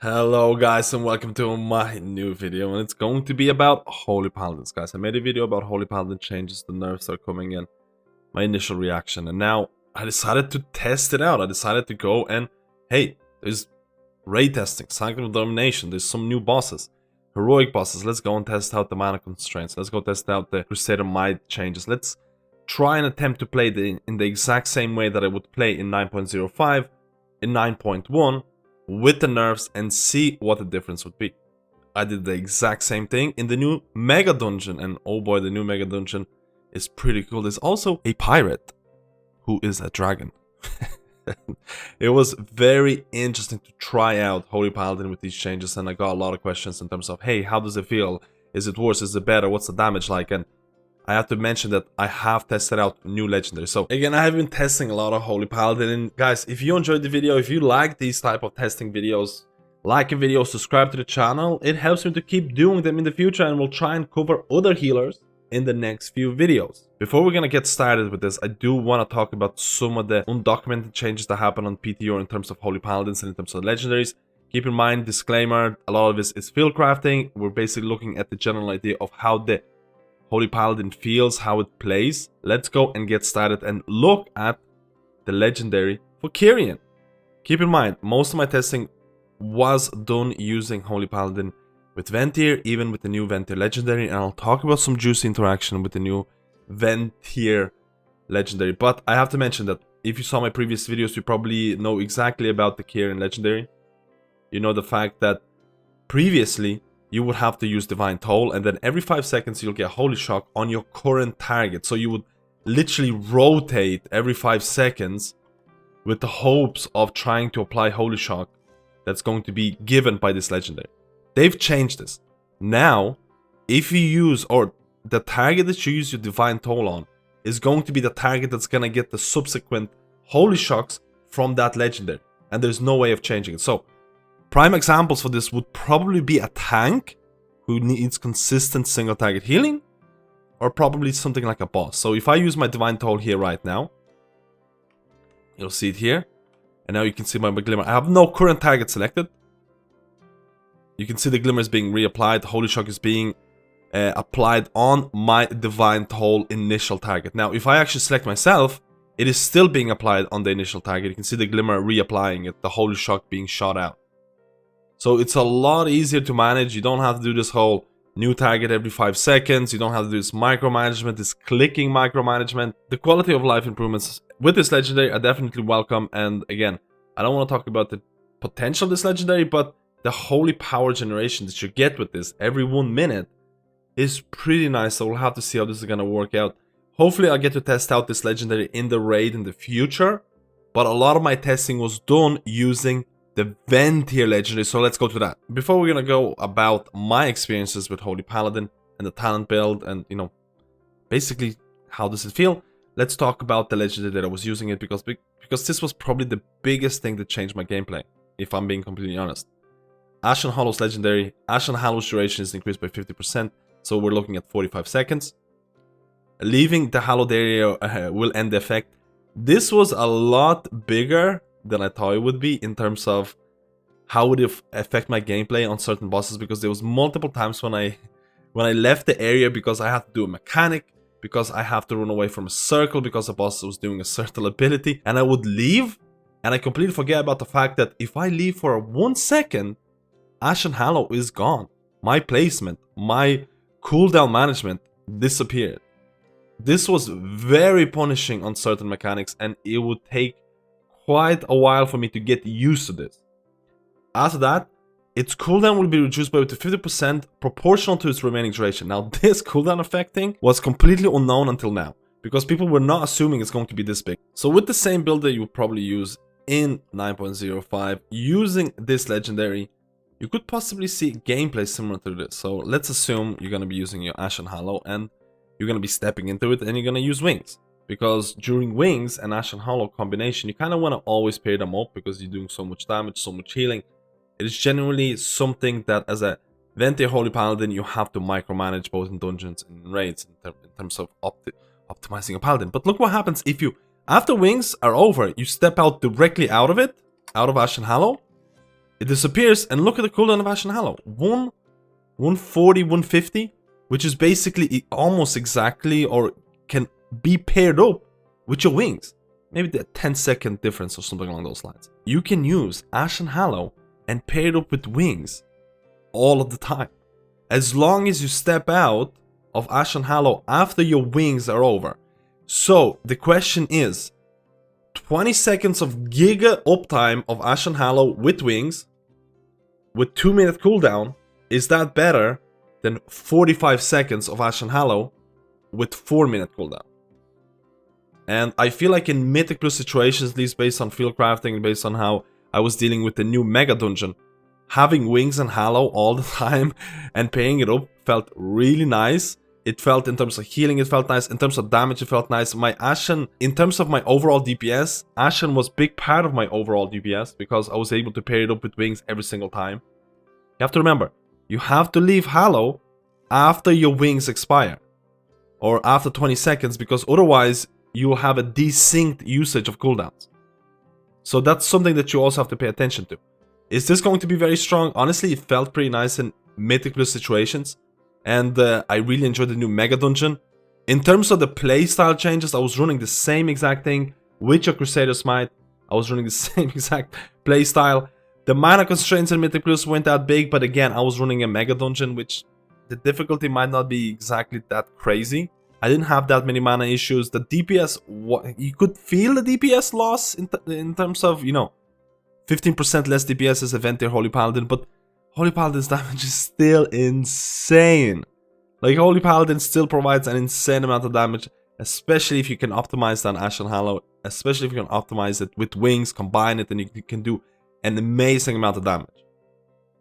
Hello guys and welcome to my new video, and it's going to be about Holy Paladins, guys. I made a video about Holy Paladin changes, the nerfs that are coming in, my initial reaction, and now I decided to test it out. I decided to go and, hey, there's raid testing, Cycle of Domination, there's some new bosses, heroic bosses. Let's go and test out the mana constraints. Let's go test out the Crusader Might changes. Let's try and attempt to play in the exact same way that I would play in 9.05, in 9.1, with the nerfs, and see what the difference would be. I did the exact same thing in the new MegaDungeon, and oh boy, the new MegaDungeon is pretty cool. There's also a pirate who is a dragon. It was very interesting to try out Holy Paladin with these changes, and I got a lot of questions in terms of, hey, how does it feel? Is it worse? Is it better? What's the damage like? And I have to mention that I have tested out new legendary. So again, I have been testing a lot of Holy Paladin, and guys, if you enjoyed the video, if you like these type of testing videos, like a video, subscribe to the channel. It helps me to keep doing them in the future, and we'll try and cover other healers in the next few videos. Before we're gonna get started with this, I do want to talk about some of the undocumented changes that happen on PTO in terms of Holy Paladins and in terms of legendaries. Keep in mind, disclaimer, a lot of this is field crafting. We're basically looking at the general idea of how the Holy Paladin feels, how it plays. Let's go and get started and look at the legendary for Kyrian. Keep in mind, most of my testing was done using Holy Paladin with Venthyr, even with the new Venthyr legendary, and I'll talk about some juicy interaction with the new Venthyr legendary. But I have to mention that if you saw my previous videos, you probably know exactly about the Kyrian legendary. You know the fact that previously you would have to use Divine Toll, and then every 5 seconds you'll get Holy Shock on your current target. So you would literally rotate every 5 seconds with the hopes of trying to apply Holy Shock that's going to be given by this legendary. They've changed this. Now, if you use, or the target that you use your Divine Toll on is going to be the target that's going to get the subsequent Holy Shocks from that legendary. And there's no way of changing it. So prime examples for this would probably be a tank who needs consistent single target healing, or probably something like a boss. So if I use my Divine Toll here right now, you'll see it here, and now you can see my glimmer. I have no current target selected. You can see the glimmer is being reapplied. The Holy Shock is being applied on my Divine Toll initial target. Now if I actually select myself, it is still being applied on the initial target. You can see the glimmer reapplying it, the Holy Shock being shot out. So it's a lot easier to manage. You don't have to do this whole new target every 5 seconds. You don't have to do this micromanagement, this clicking micromanagement. The quality of life improvements with this legendary are definitely welcome. And again, I don't want to talk about the potential of this legendary, but the holy power generation that you get with this every 1 minute is pretty nice. So we'll have to see how this is going to work out. Hopefully I'll get to test out this legendary in the raid in the future. But a lot of my testing was done using the Venthyr legendary, so let's go to that. Before we're gonna go about my experiences with Holy Paladin and the talent build, and you know, basically how does it feel, let's talk about the legendary that I was using it, because this was probably the biggest thing that changed my gameplay, if I'm being completely honest. Ashen Hollow's legendary, Ashen Hollow's duration is increased by 50%, so we're looking at 45 seconds. Leaving the hallowed area will end the effect. This was a lot bigger than I thought it would be in terms of how would it affect my gameplay on certain bosses, because there was multiple times when I left the area because I had to do a mechanic, because I have to run away from a circle because the boss was doing a certain ability, and I would leave and I completely forget about the fact that if I leave for 1 second, Ashen Hallow is gone. My placement, my cooldown management disappeared. This was very punishing on certain mechanics, and it would take quite a while for me to get used to this. After that, its cooldown will be reduced by up to 50% proportional to its remaining duration. Now this cooldown effect thing was completely unknown until now, because people were not assuming it's going to be this big. So with the same build that you would probably use in 9.05, using this legendary, you could possibly see gameplay similar to this. So let's assume you're going to be using your Ashen Hallow, and you're going to be stepping into it, and you're going to use wings. Because during wings and Ashen Hallow combination, you kind of want to always pair them up, because you're doing so much damage, so much healing. It is genuinely something that as a Venthyr Holy Paladin, you have to micromanage both in dungeons and in raids in terms of optimizing a paladin. But look what happens if you, after wings are over, you step out directly out of it, out of Ashen Hallow. it disappears, and look at the cooldown of Ashen Hallow. 140, 150, which is basically almost exactly, or can be paired up with your wings. Maybe the 10-second difference or something along those lines. You can use Ashen Hallow and pair it up with wings all of the time. As long as you step out of Ashen Hallow after your wings are over. So the question is, 20 seconds of giga uptime of Ashen Hallow with wings, with 2-minute cooldown, is that better than 45 seconds of Ashen Hallow with 4-minute cooldown? And I feel like in Mythic Plus situations, at least based on field crafting and based on how I was dealing with the new MegaDungeon, having wings and Hallow all the time and paying it up felt really nice. It felt, in terms of healing, it felt nice. In terms of damage, it felt nice. My Ashen, in terms of my overall DPS, Ashen was a big part of my overall DPS because I was able to pair it up with wings every single time. You have to remember, you have to leave Hallow after your wings expire. Or after 20 seconds, because otherwise you will have a desynced usage of cooldowns. So that's something that you also have to pay attention to. Is this going to be very strong? Honestly, it felt pretty nice in Mythic Plus situations. And I really enjoyed the new MegaDungeon. In terms of the playstyle changes, I was running the same exact thing with your Crusader Smite. I was running the same exact playstyle. The mana constraints in Mythic Plus weren't that big, but again, I was running a MegaDungeon, which the difficulty might not be exactly that crazy. I didn't have that many mana issues. The DPS, you could feel the DPS loss in terms of, you know, 15% less DPS as a Venthyr Holy Paladin, but Holy Paladin's damage is still insane. Like, Holy Paladin still provides an insane amount of damage, especially if you can optimize that on Ashen Hallow, especially if you can optimize it with wings, combine it, and you can do an amazing amount of damage.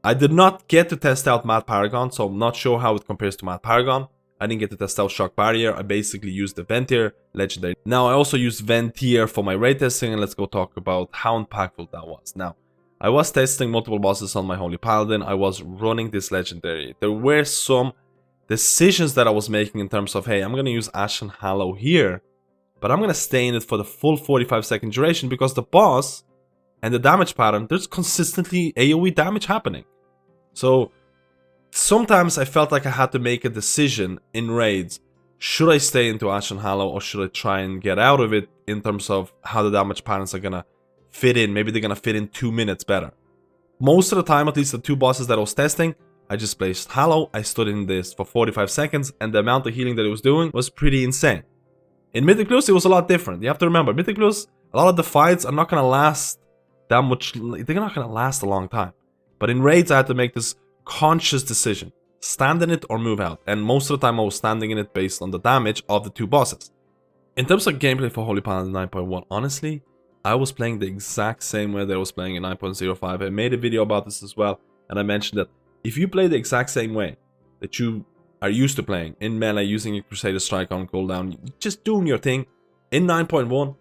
I did not get to test out Mad Paragon, so I'm not sure how it compares to Mad Paragon. I didn't get to test out Shock Barrier. I basically used the Venthyr Legendary. Now, I also used Venthyr for my raid testing, and let's go talk about how impactful that was. Now, I was testing multiple bosses on my Holy Paladin. I was running this Legendary. There were some decisions that I was making in terms of, hey, I'm going to use Ashen Hallow here, but I'm going to stay in it for the full 45-second duration because the boss and the damage pattern, there's consistently AoE damage happening. So sometimes I felt like I had to make a decision in raids. Should I stay into Ashen Hallow or should I try and get out of it in terms of how the damage patterns are gonna fit in? Maybe they're gonna fit in 2 minutes better. Most of the time, at least the 2 bosses that I was testing, I just placed Hallow, I stood in this for 45 seconds, and the amount of healing that it was doing was pretty insane. In Mythic Plus, it was a lot different. You have to remember, Mythic Plus, a lot of the fights are not gonna last that much, they're not gonna last a long time. But in raids, I had to make this conscious decision. Stand in it or move out. And most of the time I was standing in it based on the damage of the 2 bosses. In terms of gameplay for Holy Paladin 9.1, honestly, I was playing the exact same way that I was playing in 9.05. I made a video about this as well, and I mentioned that if you play the exact same way that you are used to playing in melee, using a Crusader Strike on cooldown, just doing your thing, in 9.1,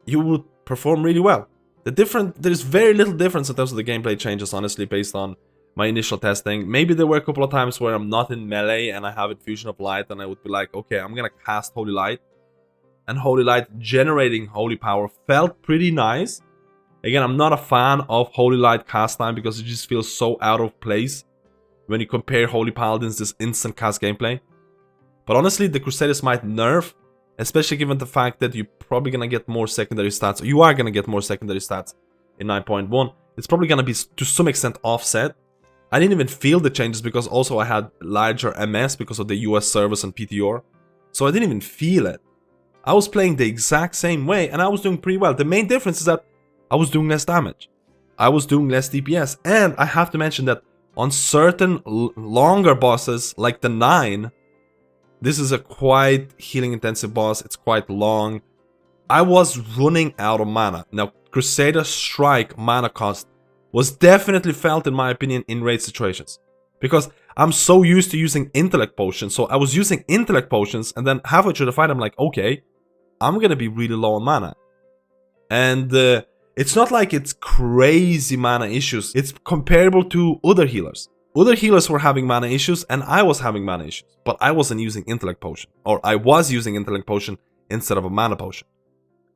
you will perform really well. There's very little difference in terms of the gameplay changes, honestly, based on my initial testing. Maybe there were a couple of times where I'm not in melee and I have Infusion of Light and I would be like, okay, I'm gonna cast Holy Light. And Holy Light generating Holy Power felt pretty nice. Again, I'm not a fan of Holy Light cast time because it just feels so out of place when you compare Holy Paladins, this instant cast gameplay. But honestly, the Crusader Smite nerf, especially given the fact that you're probably gonna get more secondary stats, or you are gonna get more secondary stats in 9.1, it's probably gonna be to some extent offset. I didn't even feel the changes because also I had larger MS because of the US servers and PTR. So I didn't even feel it. I was playing the exact same way and I was doing pretty well. The main difference is that I was doing less damage. I was doing less DPS. And I have to mention that on certain longer bosses like the 9, this is a quite healing intensive boss. It's quite long. I was running out of mana. Now, Crusader Strike mana cost was definitely felt, in my opinion, in raid situations. Because I'm so used to using intellect potions. So I was using intellect potions, and then halfway through the fight, I'm like, okay, I'm gonna be really low on mana. And it's not like it's crazy mana issues. It's comparable to other healers. Other healers were having mana issues, and I was having mana issues. But I wasn't using intellect potion. Or I was using intellect potion instead of a mana potion.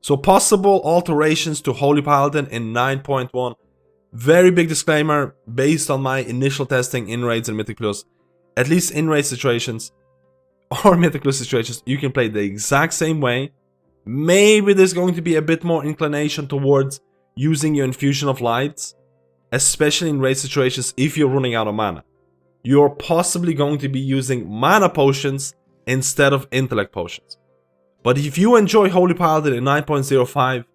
So possible alterations to Holy Paladin in 9.1. Very big disclaimer, based on my initial testing in raids and Mythic Plus, at least in raid situations or Mythic Plus situations, you can play the exact same way. Maybe there's going to be a bit more inclination towards using your Infusion of Light, especially in raid situations if you're running out of mana. You're possibly going to be using mana potions instead of intellect potions. But if you enjoy Holy Paladin in 9.05,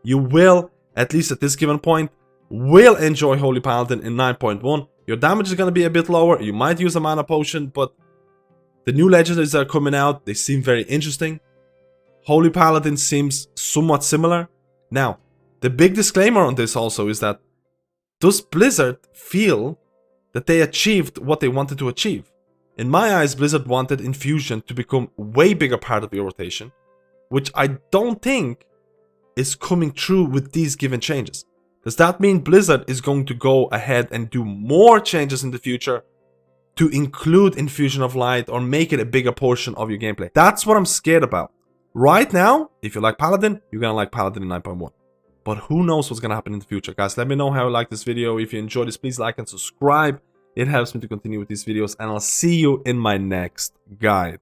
you will, at least at this given point, will enjoy Holy Paladin in 9.1. Your damage is going to be a bit lower. You might use a mana potion, but the new legendaries that are coming out, they seem very interesting. Holy Paladin seems somewhat similar. Now, the big disclaimer on this also is that, does Blizzard feel that they achieved what they wanted to achieve? In my eyes, Blizzard wanted Infusion to become a way bigger part of your rotation, which I don't think is coming true with these given changes. Does that mean Blizzard is going to go ahead and do more changes in the future to include Infusion of Light or make it a bigger portion of your gameplay? That's what I'm scared about. Right now, if you like Paladin, you're gonna like Paladin in 9.1. But who knows what's gonna happen in the future. Guys, let me know how you like this video. If you enjoyed this, please like and subscribe. It helps me to continue with these videos, and I'll see you in my next guide.